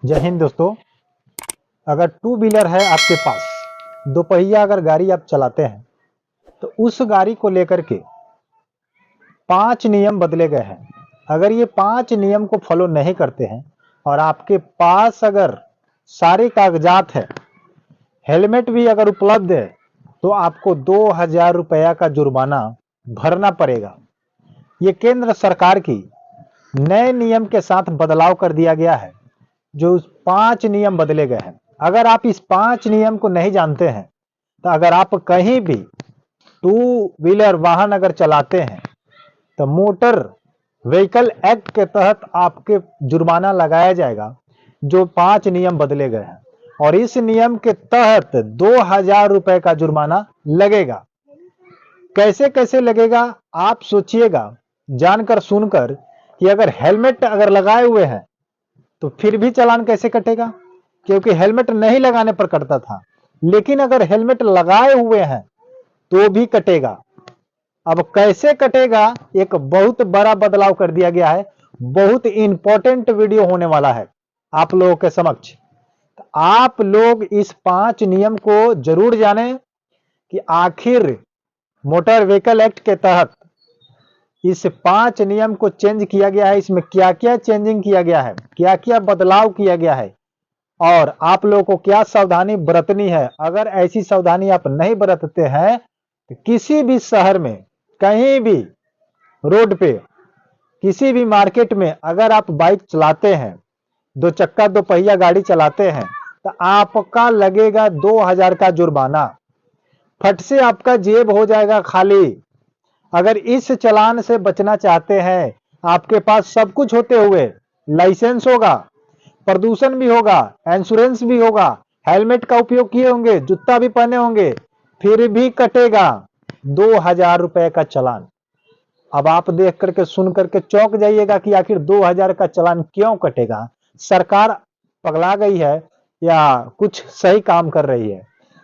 जय हिंद दोस्तों। अगर टू व्हीलर है आपके पास, दोपहिया अगर गाड़ी आप चलाते हैं तो उस गाड़ी को लेकर के 5 नियम बदले गए हैं। अगर ये 5 नियम को फॉलो नहीं करते हैं और आपके पास अगर सारे कागजात है, हेलमेट भी अगर उपलब्ध है, तो आपको 2000 रुपया का जुर्माना भरना पड़ेगा। ये केंद्र सरकार की नए नियम के साथ बदलाव कर दिया गया है, जो 5 नियम बदले गए हैं। अगर आप इस 5 नियम को नहीं जानते हैं तो अगर आप कहीं भी टू व्हीलर वाहन अगर चलाते हैं तो मोटर व्हीकल एक्ट के तहत आपके जुर्माना लगाया जाएगा। जो 5 नियम बदले गए हैं और इस नियम के तहत 2000 रुपए का जुर्माना लगेगा। कैसे कैसे लगेगा आप सोचिएगा, जानकर सुनकर, कि अगर हेलमेट अगर लगाए हुए हैं तो फिर भी चालान कैसे कटेगा, क्योंकि हेलमेट नहीं लगाने पर कटता था, लेकिन अगर हेलमेट लगाए हुए हैं तो भी कटेगा। अब कैसे कटेगा, एक बहुत बड़ा बदलाव कर दिया गया है। बहुत इंपॉर्टेंट वीडियो होने वाला है आप लोगों के समक्ष। आप लोग इस 5 नियम को जरूर जानें कि आखिर मोटर व्हीकल एक्ट के तहत इस 5 नियम को चेंज किया गया है, इसमें क्या क्या चेंजिंग किया गया है, क्या क्या बदलाव किया गया है और आप लोगों को क्या सावधानी बरतनी है। अगर ऐसी सावधानी आप नहीं बरतते हैं तो किसी भी शहर में, कहीं भी रोड पे, किसी भी मार्केट में अगर आप बाइक चलाते हैं, दो चक्का दो पहिया गाड़ी चलाते हैं, तो आपका लगेगा 2000 का जुर्माना। फट से आपका जेब हो जाएगा खाली। अगर इस चालान से बचना चाहते हैं, आपके पास सब कुछ होते हुए, लाइसेंस होगा, प्रदूषण भी होगा, इंश्योरेंस भी होगा, हेलमेट का उपयोग किए होंगे, जूता भी पहने होंगे, फिर भी कटेगा 2000 रुपए का चालान। अब आप देख करके सुन करके चौंक जाइएगा कि आखिर 2000 का चालान क्यों कटेगा। सरकार पगला गई है या कुछ सही काम कर रही है?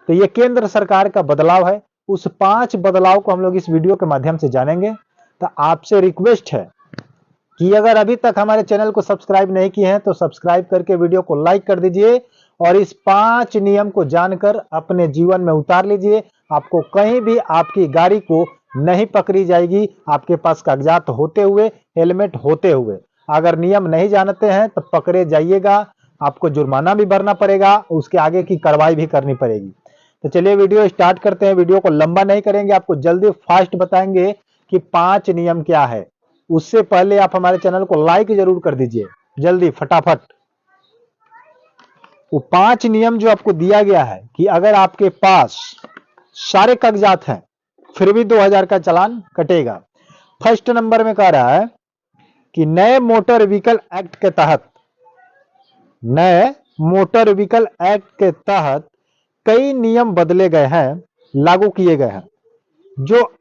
तो ये केंद्र सरकार का बदलाव है। उस 5 बदलाव को हम लोग इस वीडियो के माध्यम से जानेंगे। तो आपसे रिक्वेस्ट है कि अगर अभी तक हमारे चैनल को सब्सक्राइब नहीं किए हैं तो सब्सक्राइब करके वीडियो को लाइक कर दीजिए और इस 5 नियम को जानकर अपने जीवन में उतार लीजिए। आपको कहीं भी आपकी गाड़ी को नहीं पकड़ी जाएगी, आपके पास कागजात होते हुए, हेलमेट होते हुए। अगर नियम नहीं जानते हैं तो पकड़े जाइएगा, आपको जुर्माना भी भरना पड़ेगा, उसके आगे की कार्रवाई भी करनी पड़ेगी। तो चलिए वीडियो स्टार्ट करते हैं। वीडियो को लंबा नहीं करेंगे, आपको जल्दी फास्ट बताएंगे कि 5 नियम क्या है। उससे पहले आप हमारे चैनल को लाइक जरूर कर दीजिए, जल्दी फटाफट। वो 5 नियम जो आपको दिया गया है कि अगर आपके पास सारे कागजात हैं फिर भी 2000 का चालान कटेगा। फर्स्ट नंबर में कह रहा है कि नए मोटर व्हीकल एक्ट के तहत, नए मोटर व्हीकल एक्ट के तहत कई नियम बदले गए हैं, लागू किए गए हैं, जो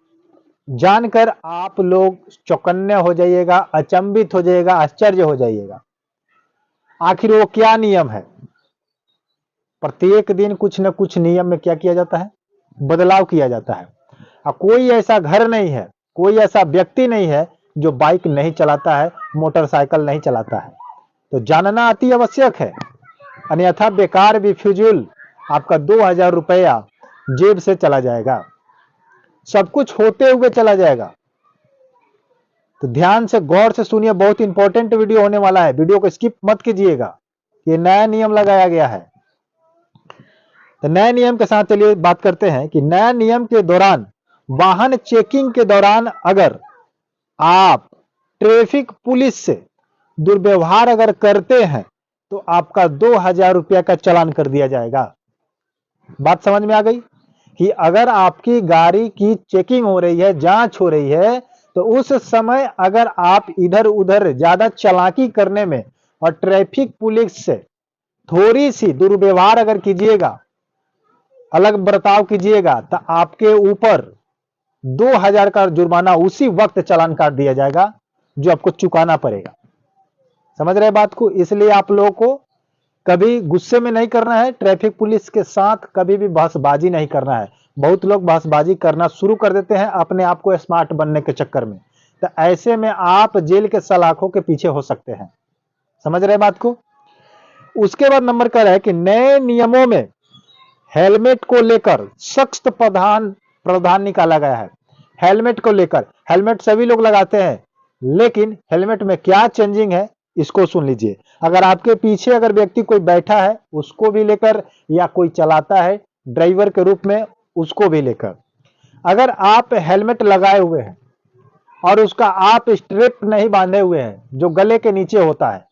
जानकर आप लोग चौकन्ने हो जाइएगा, अचंभित हो जाइएगा, आश्चर्य हो जाइएगा। आखिर वो क्या नियम है? प्रत्येक दिन कुछ न कुछ नियम में क्या किया जाता है, बदलाव किया जाता है। और कोई ऐसा घर नहीं है, कोई ऐसा व्यक्ति नहीं है जो बाइक नहीं चलाता है, मोटरसाइकिल नहीं चलाता है। तो जानना अति आवश्यक है, अन्यथा बेकार भी फिजूल आपका 2000 रुपया जेब से चला जाएगा, सब कुछ होते हुए चला जाएगा। तो ध्यान से गौर से सुनिए, बहुत इंपॉर्टेंट वीडियो होने वाला है, वीडियो को स्किप मत कीजिएगा। ये नया नियम लगाया गया है। तो नए नियम के साथ चलिए बात करते हैं कि नया नियम के दौरान, वाहन चेकिंग के दौरान अगर आप ट्रैफिक पुलिस से दुर्व्यवहार अगर करते हैं तो आपका 2000 रुपया का चालान कर दिया जाएगा। बात समझ में आ गई कि अगर आपकी गाड़ी की चेकिंग हो रही है, जांच हो रही है, तो उस समय अगर आप इधर उधर ज्यादा चालाकी करने में और ट्रैफिक पुलिस से थोड़ी सी दुर्व्यवहार अगर कीजिएगा, अलग बर्ताव कीजिएगा, तो आपके ऊपर 2000 का जुर्माना उसी वक्त चालान काट दिया जाएगा, जो आपको चुकाना पड़ेगा। समझ रहे बात को? इसलिए आप लोगों को कभी गुस्से में नहीं करना है, ट्रैफिक पुलिस के साथ कभी भी बहसबाजी नहीं करना है। बहुत लोग बहसबाजी करना शुरू कर देते हैं अपने आप को स्मार्ट बनने के चक्कर में, तो ऐसे में आप जेल के सलाखों के पीछे हो सकते हैं। समझ रहे बात को? उसके बाद नंबर कर है कि नए नियमों में हेलमेट को लेकर सख्त प्रावधान निकाला गया है। हेलमेट को लेकर, हेलमेट सभी लोग लगाते हैं, लेकिन हेलमेट में क्या चेंजिंग है इसको सुन लीजिए। अगर आपके पीछे अगर व्यक्ति कोई बैठा है उसको भी लेकर, या कोई चलाता है ड्राइवर के रूप में उसको भी लेकर, अगर आप हेलमेट लगाए हुए हैं और उसका आप स्ट्रिप नहीं बांधे हुए हैं जो गले के नीचे होता है,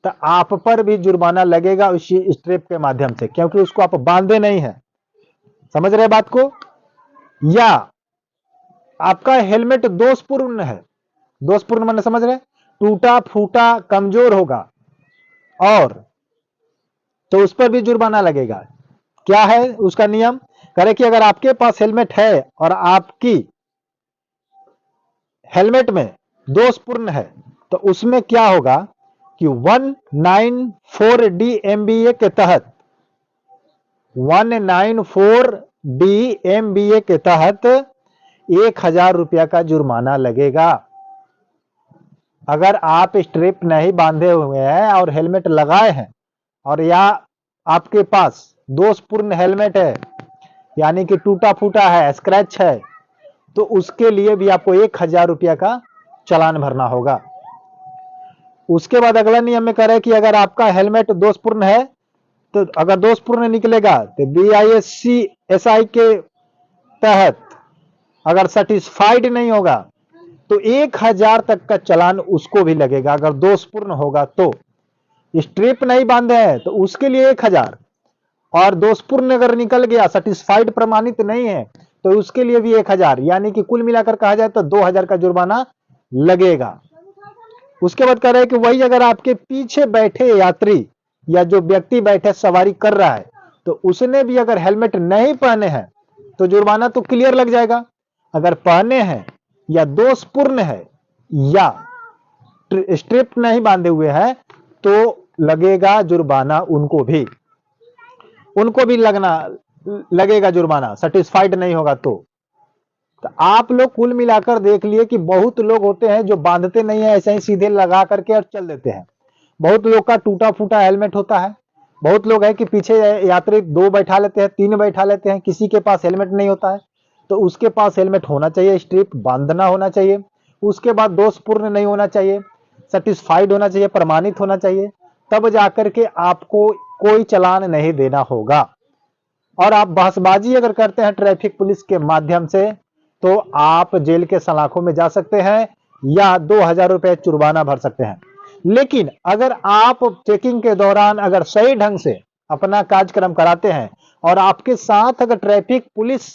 तो आप पर भी जुर्माना लगेगा उसी स्ट्रिप के माध्यम से, क्योंकि उसको आप बांधे नहीं है। समझ रहे बात को? या आपका हेलमेट दोषपूर्ण है, दोषपूर्ण मैंने समझ रहे, टूटा फूटा कमजोर होगा और तो उस पर भी जुर्माना लगेगा। क्या है उसका नियम? करे कि अगर आपके पास हेलमेट है और आपकी हेलमेट में दोषपूर्ण है तो उसमें क्या होगा कि 194 DMBA के तहत 194 DMBA के तहत 1000 रुपया का जुर्माना लगेगा। अगर आप स्ट्रिप नहीं बांधे हुए हैं और हेलमेट लगाए हैं और या आपके पास दोषपूर्ण हेलमेट है, यानी कि टूटा फूटा है, स्क्रैच है, तो उसके लिए भी आपको 1000 रुपया का चालान भरना होगा। उसके बाद अगला नियम में कह रहे हैं कि अगर आपका हेलमेट दोषपूर्ण है, तो अगर दोषपूर्ण निकलेगा तो BISC-SI के तहत अगर सर्टिफाइड नहीं होगा तो 1000 तक का चालान उसको भी लगेगा। अगर दोषपूर्ण होगा तो स्ट्रिप नहीं बांधे हैं तो उसके लिए 1000, और दोषपूर्ण अगर निकल गया, सर्टिफाइड प्रमाणित नहीं है, तो उसके लिए भी 1000, यानी कि कुल मिलाकर कहा जाए तो 2000 का जुर्माना लगेगा। उसके बाद कह रहे हैं कि वही अगर आपके पीछे बैठे यात्री या जो व्यक्ति बैठे सवारी कर रहा है तो उसने भी अगर हेलमेट नहीं पहने हैं तो जुर्माना तो क्लियर लग जाएगा। अगर पहने हैं या दोषपूर्ण है या स्ट्रिप नहीं बांधे हुए हैं तो लगेगा जुर्माना, उनको भी लगेगा जुर्माना, सर्टिफाइड नहीं होगा तो आप लोग कुल मिलाकर देख लिए कि बहुत लोग होते हैं जो बांधते नहीं है, ऐसे ही सीधे लगा करके और चल देते हैं। बहुत लोग का टूटा फूटा हेलमेट होता है, बहुत लोग है कि पीछे यात्री 2 बैठा लेते हैं, 3 बैठा लेते हैं, किसी के पास हेलमेट नहीं होता है, तो उसके पास हेलमेट होना चाहिए, स्ट्रिप बांधना होना चाहिए, उसके बाद दोषपूर्ण नहीं होना चाहिए, सर्टिफाइड होना चाहिए, प्रमाणित होना चाहिए, तब जाकर के आपको कोई चालान नहीं देना होगा। और आप बहसबाजी अगर करते हैं ट्रैफिक पुलिस के माध्यम से तो आप जेल के सलाखों में जा सकते हैं या 2000 रुपए जुर्माना भर सकते हैं। लेकिन अगर आप चेकिंग के दौरान अगर सही ढंग से अपना कार्यक्रम कराते हैं और आपके साथ अगर ट्रैफिक पुलिस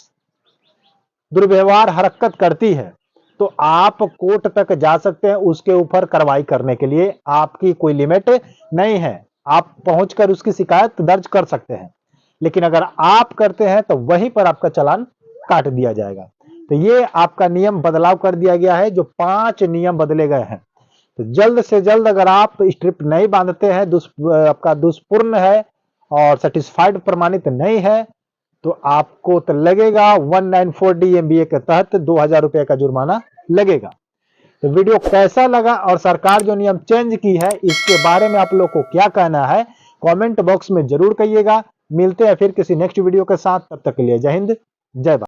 दुर्व्यवहार हरकत करती है तो आप कोर्ट तक जा सकते हैं उसके ऊपर कार्रवाई करने के लिए। आपकी कोई लिमिट नहीं है, आप पहुंचकर उसकी शिकायत दर्ज कर सकते हैं। लेकिन अगर आप करते हैं तो वहीं पर आपका चालान काट दिया जाएगा। तो ये आपका नियम बदलाव कर दिया गया है, जो 5 नियम बदले गए हैं। तो जल्द से जल्द अगर आप स्ट्रिप नहीं बांधते हैं, आपका दुष्पूर्ण है और सर्टिफाइड प्रमाणित नहीं है, तो आपको तो लगेगा 194 DMBA के तहत 2000 रुपए का जुर्माना लगेगा। तो वीडियो कैसा लगा और सरकार जो नियम चेंज की है इसके बारे में आप लोग को क्या कहना है कमेंट बॉक्स में जरूर कहिएगा। मिलते हैं फिर किसी नेक्स्ट वीडियो के साथ, तब तक के लिए जय हिंद, जय भारत।